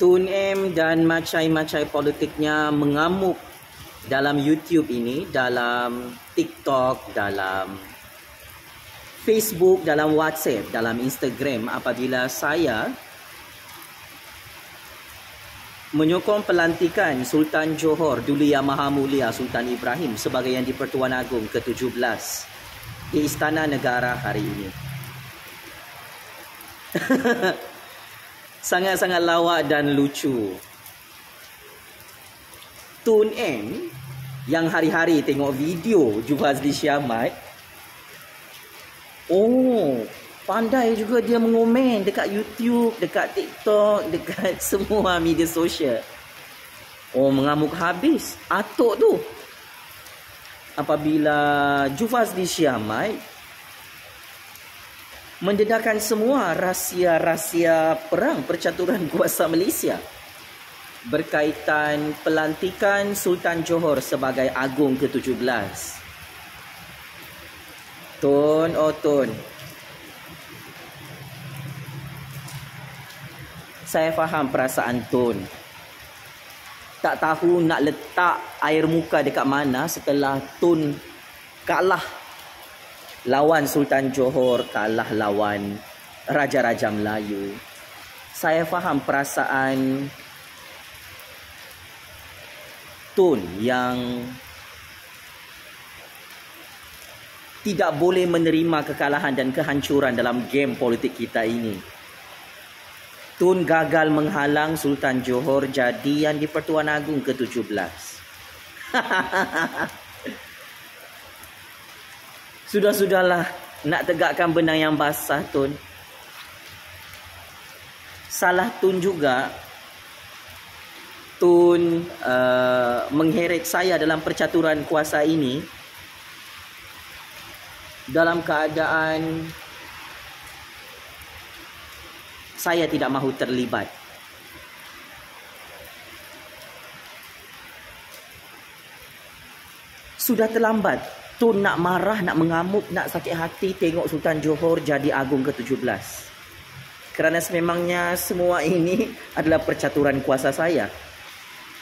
Tun M dan macai-macai politiknya mengamuk dalam YouTube ini, dalam TikTok, dalam Facebook, dalam WhatsApp, dalam Instagram apabila saya menyokong pelantikan Sultan Johor Duli Yang Maha Mulia Sultan Ibrahim sebagai Yang di-Pertuan Agong ke-17 di Istana Negara hari ini. Sangat-sangat lawak dan lucu. Tun M yang hari-hari tengok video Jufazli Syamat, pandai juga dia mengomen dekat YouTube, dekat TikTok, dekat semua media sosial. Mengamuk habis. Atuk tu. Apabila Jufazli Syamat mendedarkan semua rahsia-rahsia perang percaturan kuasa Malaysia berkaitan pelantikan Sultan Johor sebagai Agong ke-17. Tun, saya faham perasaan Tun. Tak tahu nak letak air muka dekat mana setelah Tun kalah lawan Sultan Johor, kalah lawan Raja-Raja Melayu. Saya faham perasaan Tun yang tidak boleh menerima kekalahan dan kehancuran dalam game politik kita ini. Tun gagal menghalang Sultan Johor jadi Yang di-Pertuan Agong ke-17. Sudah-sudahlah nak tegakkan benang yang basah, Tun. Salah Tun juga. Tun mengheret saya dalam percaturan kuasa ini dalam keadaan saya tidak mahu terlibat. Sudah terlambat Tun nak marah, nak mengamuk, nak sakit hati tengok Sultan Johor jadi Agong ke-17. Kerana sememangnya semua ini adalah percaturan kuasa saya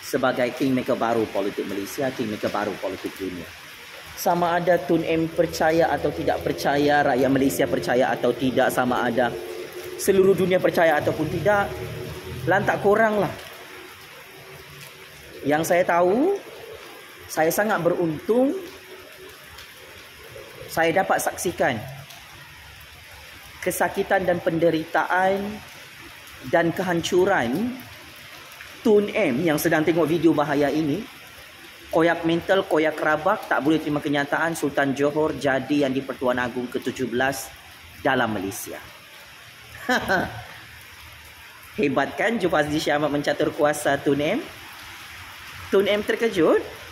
sebagai kingmaker baru politik Malaysia, kingmaker baru politik dunia. Sama ada Tun M percaya atau tidak percaya, rakyat Malaysia percaya atau tidak, sama ada seluruh dunia percaya ataupun tidak, lantak korang lah. Yang saya tahu, saya sangat beruntung saya dapat saksikan kesakitan dan penderitaan dan kehancuran Tun M yang sedang tengok video bahaya ini. Koyak mental, koyak rabak, tak boleh terima kenyataan Sultan Johor jadi Yang di-Pertuan Agong ke-17 dalam Malaysia. Hebat kan Jufazli Syamat mencatur kuasa Tun M? Tun M terkejut.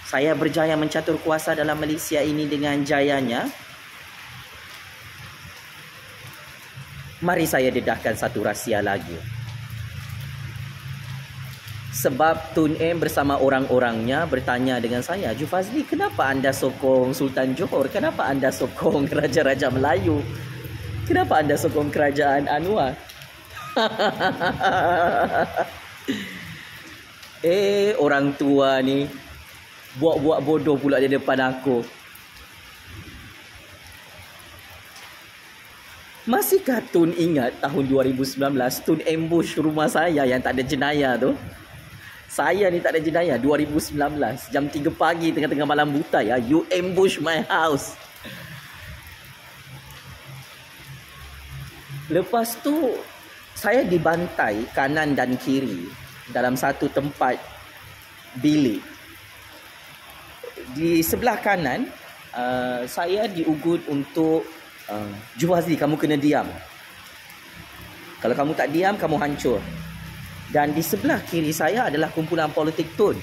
Saya berjaya mencatur kuasa dalam Malaysia ini dengan jayanya. Mari saya dedahkan satu rahsia lagi. Sebab Tun M bersama orang-orangnya bertanya dengan saya, Jufazli, kenapa anda sokong Sultan Johor? Kenapa anda sokong Raja-Raja Melayu? Kenapa anda sokong Kerajaan Anwar? Orang tua ni buat-buat bodoh pula di depan aku. Masihkah Tun ingat tahun 2019 Tun ambush rumah saya yang tak ada jenayah tu? Saya ni tak ada jenayah. 2019 jam 3 pagi tengah-tengah malam buta ya. You ambush my house. Lepas tu saya dibantai kanan dan kiri dalam satu tempat bilik. Di sebelah kanan saya diugut untuk Jufazli, kamu kena diam. Kalau kamu tak diam, kamu hancur. Dan di sebelah kiri saya adalah kumpulan politik Tun.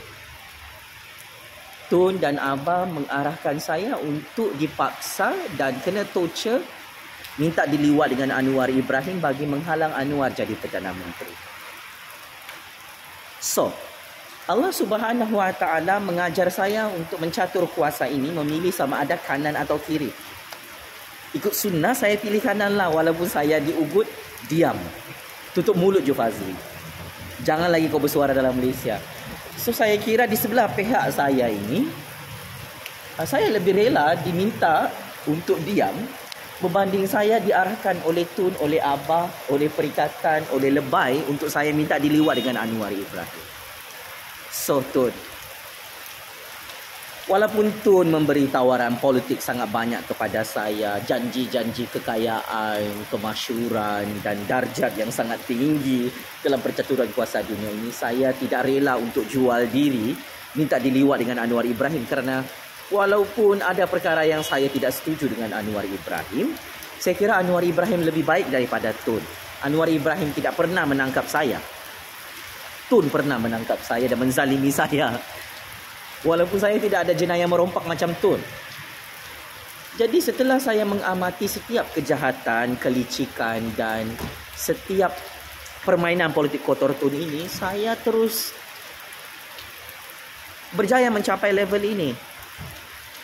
Tun dan Abah mengarahkan saya untuk dipaksa dan kena torture, minta diliwat dengan Anwar Ibrahim bagi menghalang Anwar jadi Perdana Menteri. So, Allah Subhanahu Wa Taala mengajar saya untuk mencatur kuasa ini, memilih sama ada kanan atau kiri. Ikut sunnah saya pilih kanan lah, walaupun saya diugut diam. Tutup mulut Jufazli. Jangan lagi kau bersuara dalam Malaysia. So saya kira di sebelah pihak saya ini, saya lebih rela diminta untuk diam berbanding saya diarahkan oleh Tun, oleh Abah, oleh Perikatan, oleh Lebay untuk saya minta diliwat dengan Anwar Ibrahim. So Tun, walaupun Tun memberi tawaran politik sangat banyak kepada saya, janji-janji kekayaan, kemasyhuran dan darjat yang sangat tinggi dalam percaturan kuasa dunia ini, saya tidak rela untuk jual diri, minta diliwat dengan Anwar Ibrahim kerana walaupun ada perkara yang saya tidak setuju dengan Anwar Ibrahim, saya kira Anwar Ibrahim lebih baik daripada Tun. Anwar Ibrahim tidak pernah menangkap saya. Tun pernah menangkap saya dan menzalimi saya. Walaupun saya tidak ada jenayah merompak macam Tun. Jadi setelah saya mengamati setiap kejahatan, kelicikan dan setiap permainan politik kotor Tun ini, saya terus berjaya mencapai level ini.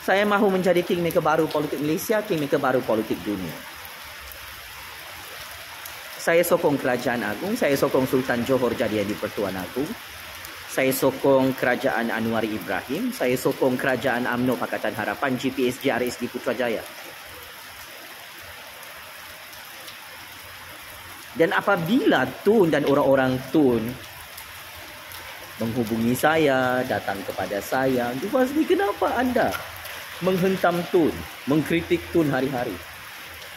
Saya mahu menjadi kingmaker baru politik Malaysia, kingmaker baru politik dunia. Saya sokong Kerajaan Agung, saya sokong Sultan Johor jadi di-Pertuan Agong. Saya sokong Kerajaan Anwar Ibrahim, saya sokong Kerajaan UMNO Pakatan Harapan, GPSG RSD Putrajaya. Dan apabila Tun dan orang-orang Tun menghubungi saya, datang kepada saya, Jufazli, kenapa anda menghentam Tun, mengkritik Tun hari-hari?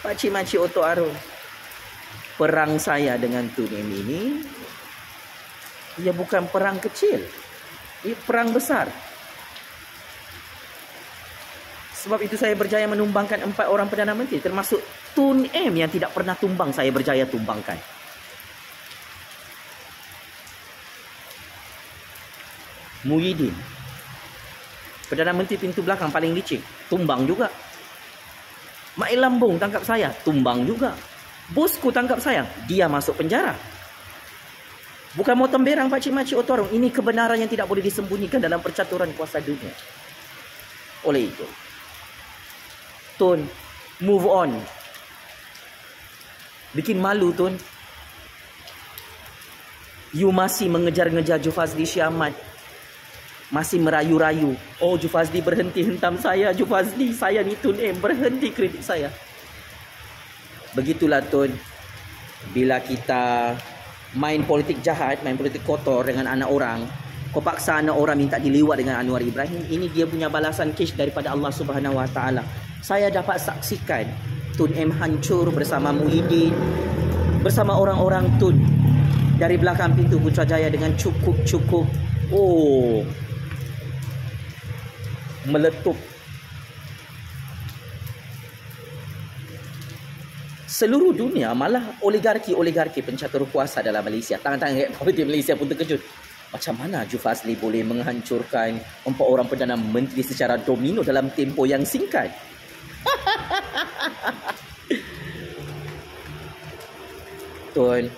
Pakcik-makcik Oto Arun, perang saya dengan Tun M ini, ia bukan perang kecil, ia perang besar. Sebab itu saya berjaya menumbangkan 4 orang Perdana Menteri, termasuk Tun M yang tidak pernah tumbang, saya berjaya tumbangkan. Muhyiddin, Perdana Menteri pintu belakang paling licik, tumbang juga. Mak Lambung tangkap saya, tumbang juga. Bosku tangkap saya, dia masuk penjara. Bukan mau temberang pakcik-makcik Oto Arun, ini kebenaran yang tidak boleh disembunyikan dalam percaturan kuasa dunia. Oleh itu, Tun, move on. Bikin malu Tun. You masih mengejar-ngejar Jufazli Syamat. Masih merayu-rayu. Oh, Jufazli berhenti hentam saya. Jufazli, saya ni Tun M, berhenti kritik saya. Begitulah Tun. Bila kita main politik jahat, main politik kotor dengan anak orang, kau paksa anak orang minta diliwat dengan Anwar Ibrahim, ini dia punya balasan cash daripada Allah Subhanahu Wa Taala. Saya dapat saksikan Tun M hancur bersama Muhyiddin, bersama orang-orang Tun dari belakang pintu Putrajaya dengan cukup meletup. Seluruh dunia, malah oligarki pencatur kuasa dalam Malaysia, tangan-tangan politik Malaysia pun terkejut. Macam mana Jufazli boleh menghancurkan 4 orang Perdana Menteri secara domino dalam tempoh yang singkat? Tun,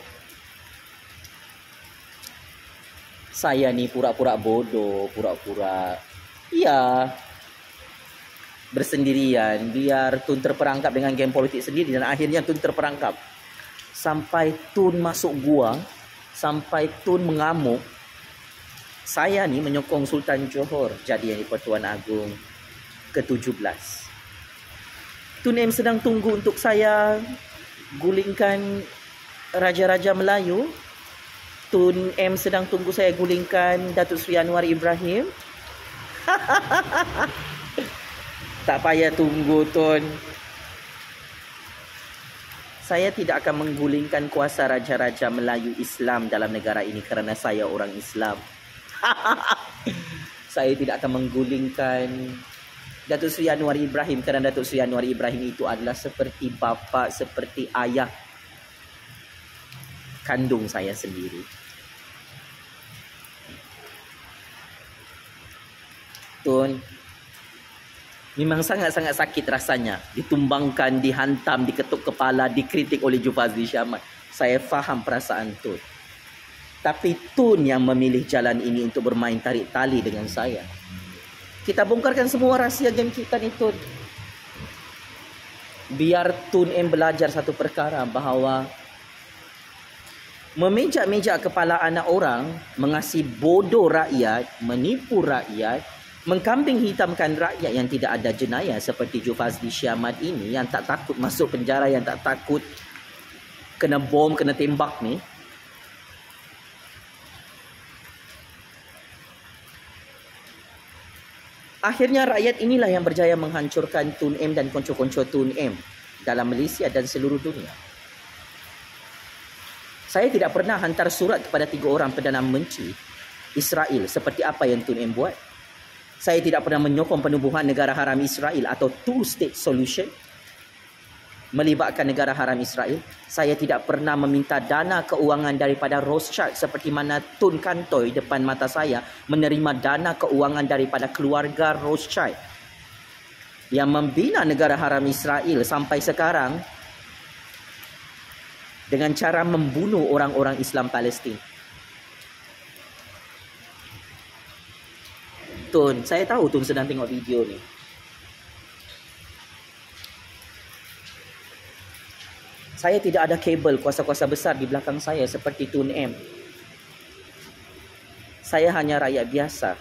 saya ni pura-pura bodoh, pura-pura bersendirian biar Tun terperangkap dengan geng politik sendiri, dan akhirnya Tun terperangkap. Sampai Tun masuk gua, sampai Tun mengamuk, saya ni menyokong Sultan Johor jadi yang di-Pertuan Agong ke-17. Tun M sedang tunggu untuk saya gulingkan Raja-Raja Melayu. Tun M sedang tunggu saya gulingkan Datuk Seri Anwar Ibrahim. Tak payah tunggu Tun. Saya tidak akan menggulingkan kuasa Raja-Raja Melayu Islam dalam negara ini kerana saya orang Islam. Saya tidak akan menggulingkan Datuk Seri Anwar Ibrahim kerana Datuk Seri Anwar Ibrahim itu adalah seperti bapa, seperti ayah kandung saya sendiri. Tun, memang sangat-sangat sakit rasanya ditumbangkan, dihantam, diketuk kepala, dikritik oleh Jufazli Syamat. Saya faham perasaan Tun. Tapi Tun yang memilih jalan ini untuk bermain tarik tali dengan saya. Kita bongkarkan semua rahsia game kita ni Tun. Biar Tun M belajar satu perkara, bahawa memejak-mejak kepala anak orang, mengasi bodoh rakyat, menipu rakyat, mengkambing hitamkan rakyat yang tidak ada jenayah seperti Jufazli Syamat ini, yang tak takut masuk penjara, yang tak takut kena bom, kena tembak ni. Akhirnya rakyat inilah yang berjaya menghancurkan Tun M dan konco-konco Tun M dalam Malaysia dan seluruh dunia. Saya tidak pernah hantar surat kepada 3 orang Perdana Menteri Israel seperti apa yang Tun M buat. Saya tidak pernah menyokong penubuhan negara haram Israel atau two-state solution melibatkan negara haram Israel. Saya tidak pernah meminta dana keuangan daripada Rothschild seperti mana Tun Kantoi depan mata saya menerima dana keuangan daripada keluarga Rothschild yang membina negara haram Israel sampai sekarang dengan cara membunuh orang-orang Islam Palestin. Tun, saya tahu Tun sedang tengok video ni. Saya tidak ada kabel kuasa-kuasa besar di belakang saya seperti Tun M. Saya hanya rakyat biasa.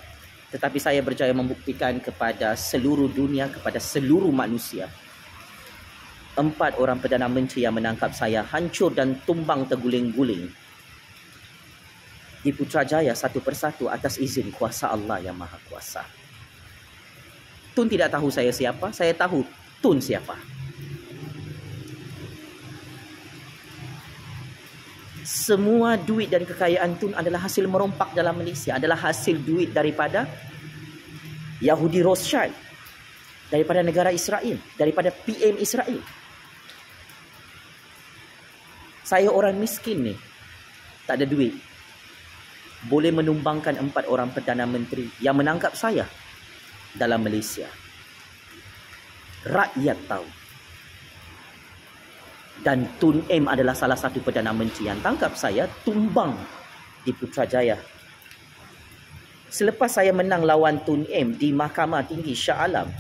Tetapi saya berjaya membuktikan kepada seluruh dunia, kepada seluruh manusia. 4 orang Perdana Menteri yang menangkap saya hancur dan tumbang terguling-guling di Putrajaya satu persatu atas izin kuasa Allah yang Maha Kuasa. Tun tidak tahu saya siapa, saya tahu Tun siapa. Semua duit dan kekayaan Tun adalah hasil merompak dalam Malaysia, adalah hasil duit daripada Yahudi Rothschild, daripada negara Israel, daripada PM Israel. Saya orang miskin ni, tak ada duit, boleh menumbangkan 4 orang Perdana Menteri yang menangkap saya dalam Malaysia. Rakyat tahu. Dan Tun M adalah salah satu Perdana Menteri yang tangkap saya, tumbang di Putrajaya. Selepas saya menang lawan Tun M di Mahkamah Tinggi Shah Alam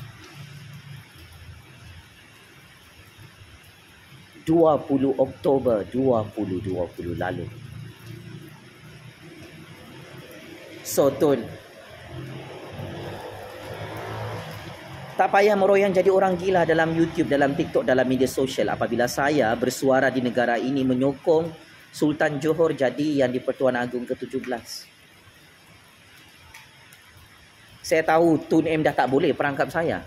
20 Oktober 2020 lalu. So Tun, tak payah meroyan jadi orang gila dalam YouTube, dalam TikTok, dalam media sosial apabila saya bersuara di negara ini menyokong Sultan Johor jadi yang di-Pertuan Agong ke-17. Saya tahu Tun M dah tak boleh perangkap saya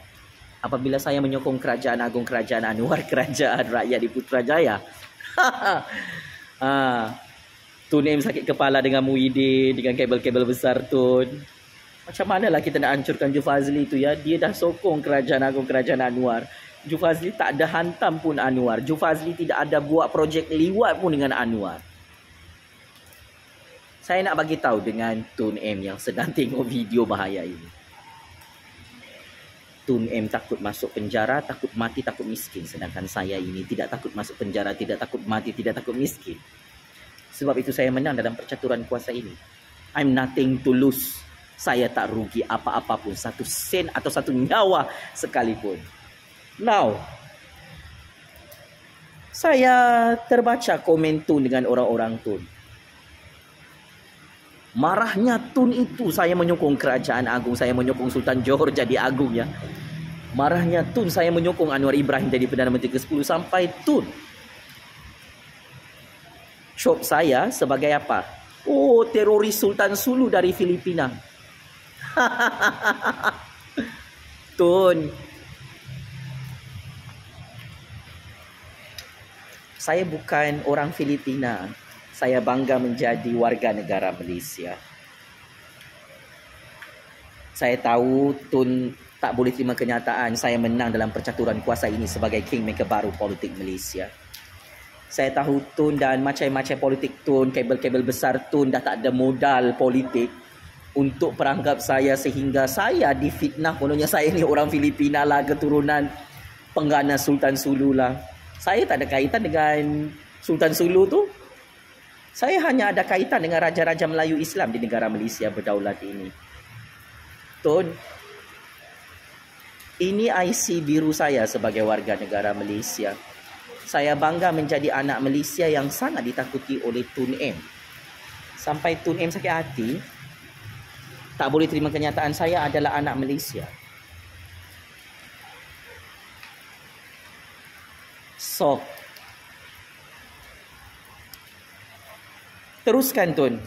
apabila saya menyokong Kerajaan Agong Kerajaan Anwar, kerajaan rakyat di Putrajaya. Tun M sakit kepala dengan Muhyiddin, dengan kabel-kabel besar Tun. Macam manalah kita nak hancurkan Jufazli tu ya. Dia dah sokong Kerajaan Agong Kerajaan Anwar. Jufazli tak ada hantam pun Anwar. Jufazli tidak ada buat projek liwat pun dengan Anwar. Saya nak bagi tahu dengan Tun M yang sedang tengok video bahaya ini. Tun M takut masuk penjara, takut mati, takut miskin. Sedangkan saya ini tidak takut masuk penjara, tidak takut mati, tidak takut miskin. Sebab itu saya menang dalam percaturan kuasa ini. I'm nothing to lose. Saya tak rugi apa-apa pun, 1 sen atau 1 nyawa sekalipun. Now, saya terbaca komen Tun dengan orang-orang Tun. Marahnya Tun itu, saya menyokong Kerajaan Agong, saya menyokong Sultan Johor jadi Agung ya. Marahnya Tun, saya menyokong Anwar Ibrahim jadi Perdana Menteri ke-10, sampai Tun shop saya sebagai apa? Oh, teroris Sultan Sulu dari Filipina. Tun, saya bukan orang Filipina. Saya bangga menjadi warga negara Malaysia. Saya tahu Tun tak boleh terima kenyataan saya menang dalam percaturan kuasa ini sebagai kingmaker baru politik Malaysia. Saya tahu Tun dan macam-macam politik Tun, kabel-kabel besar Tun dah tak ada modal politik untuk perangkap saya sehingga saya difitnah. Kononnya saya ni orang Filipina lah, keturunan pengganas Sultan Sulu lah. Saya tak ada kaitan dengan Sultan Sulu tu. Saya hanya ada kaitan dengan Raja-Raja Melayu Islam di negara Malaysia berdaulat ini. Tun, ini IC biru saya sebagai warga negara Malaysia. Saya bangga menjadi anak Malaysia yang sangat ditakuti oleh Tun M. Sampai Tun M sakit hati, tak boleh terima kenyataan saya adalah anak Malaysia. Sok. Teruskan Tun.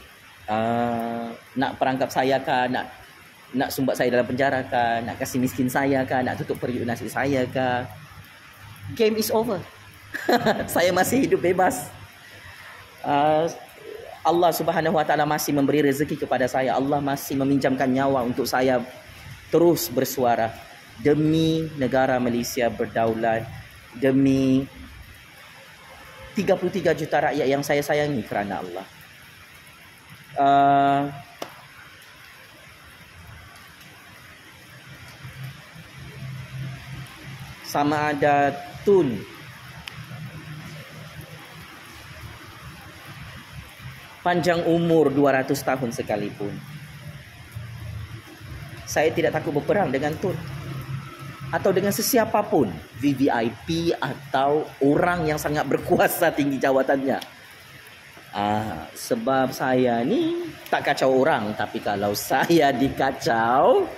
Nak perangkap saya kah? Nak sumbat saya dalam penjara kah? Nak kasih miskin saya kah? Nak tutup periuk nasi saya kah? Game is over. Saya masih hidup bebas. Allah Subhanahu Wa Taala masih memberi rezeki kepada saya. Allah masih meminjamkan nyawa untuk saya terus bersuara demi negara Malaysia berdaulat, demi 33 juta rakyat yang saya sayangi kerana Allah. Sama ada Tun panjang umur 200 tahun sekalipun, saya tidak takut berperang dengan Tun atau dengan sesiapapun, VVIP atau orang yang sangat berkuasa tinggi jawatannya. Sebab saya ni tak kacau orang, tapi kalau saya dikacau,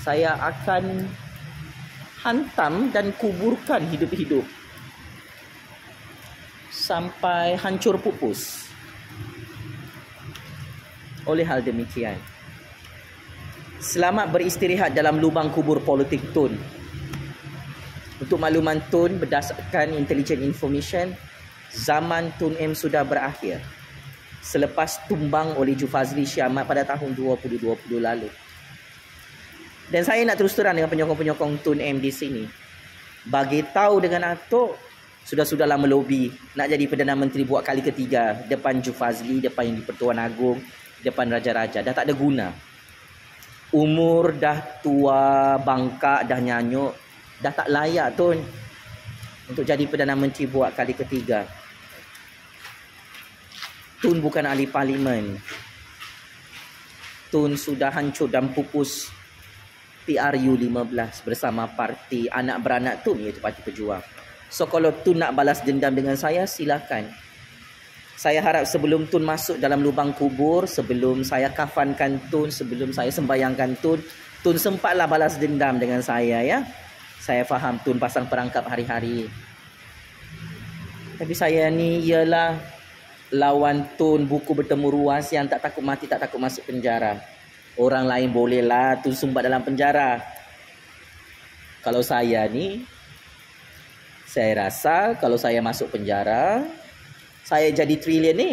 saya akan hantam dan kuburkan hidup-hidup sampai hancur pupus. Oleh hal demikian, selamat beristirahat dalam lubang kubur politik Tun. Untuk makluman Tun, berdasarkan intelligent information, zaman Tun M sudah berakhir selepas tumbang oleh Jufazli Syahmat pada tahun 2020 lalu. Dan saya nak terus terang dengan penyokong-penyokong Tun M di sini, bagi tahu dengan Atok, sudah-sudahlah melobi nak jadi Perdana Menteri buat kali ketiga depan Jufazli, depan Yang di-Pertuan Agong, depan raja-raja. Dah tak ada guna. Umur dah tua, bangkak, dah nyanyuk, dah tak layak Tun untuk jadi Perdana Menteri buat kali ketiga. Tun bukan ahli parlimen. Tun sudah hancur dan pupus PRU 15 bersama parti anak beranak Tun, iaitu Parti Pejuang. So kalau Tun nak balas dendam dengan saya, silakan. Saya harap sebelum Tun masuk dalam lubang kubur, sebelum saya kafankan Tun, sebelum saya sembayangkan Tun, Tun sempatlah balas dendam dengan saya, ya. Saya faham Tun pasang perangkap hari-hari. Tapi saya ni ialah lawan Tun buku bertemu ruas yang tak takut mati, tak takut masuk penjara. Orang lain bolehlah Tun sumbat dalam penjara. Kalau saya ni, saya rasa kalau saya masuk penjara, saya jadi triliun ni.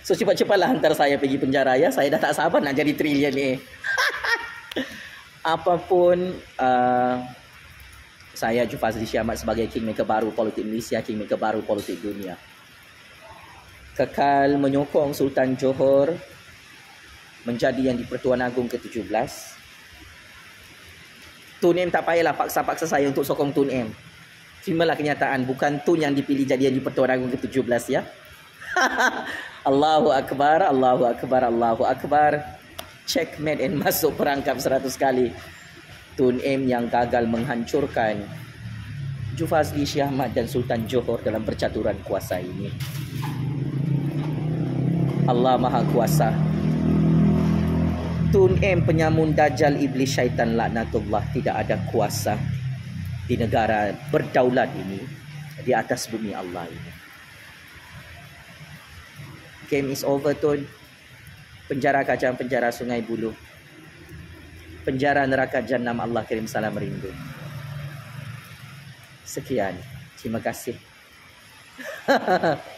So cepat-cepatlah hantar saya pergi penjara, ya. Saya dah tak sabar nak jadi triliun ni. Apapun, saya Jufazli Syahmat sebagai kingmaker baru politik Malaysia, kingmaker baru politik dunia, kekal menyokong Sultan Johor menjadi Yang di-Pertuan Agong ke-17. Tun M tak payahlah paksa-paksa saya untuk sokong Tun M. Terimalah kenyataan, bukan Tun yang dipilih jadi Yang di-Pertuan Agong ke-17, ya. Allahu Akbar, Allahu Akbar, Allahu Akbar. Checkmate and masuk perangkap 100 kali. Tun M yang gagal menghancurkan Jufazli Syahmat dan Sultan Johor dalam percaturan kuasa ini. Allah Maha Kuasa. Tun M penyamun dajjal iblis syaitan laknatullah tidak ada kuasa di negara berdaulat ini, di atas bumi Allah ini. Game is over Tun. Penjara Kajang, penjara Sungai Buloh, penjara neraka Jahannam, Allah kirim salam rindu. Sekian. Terima kasih.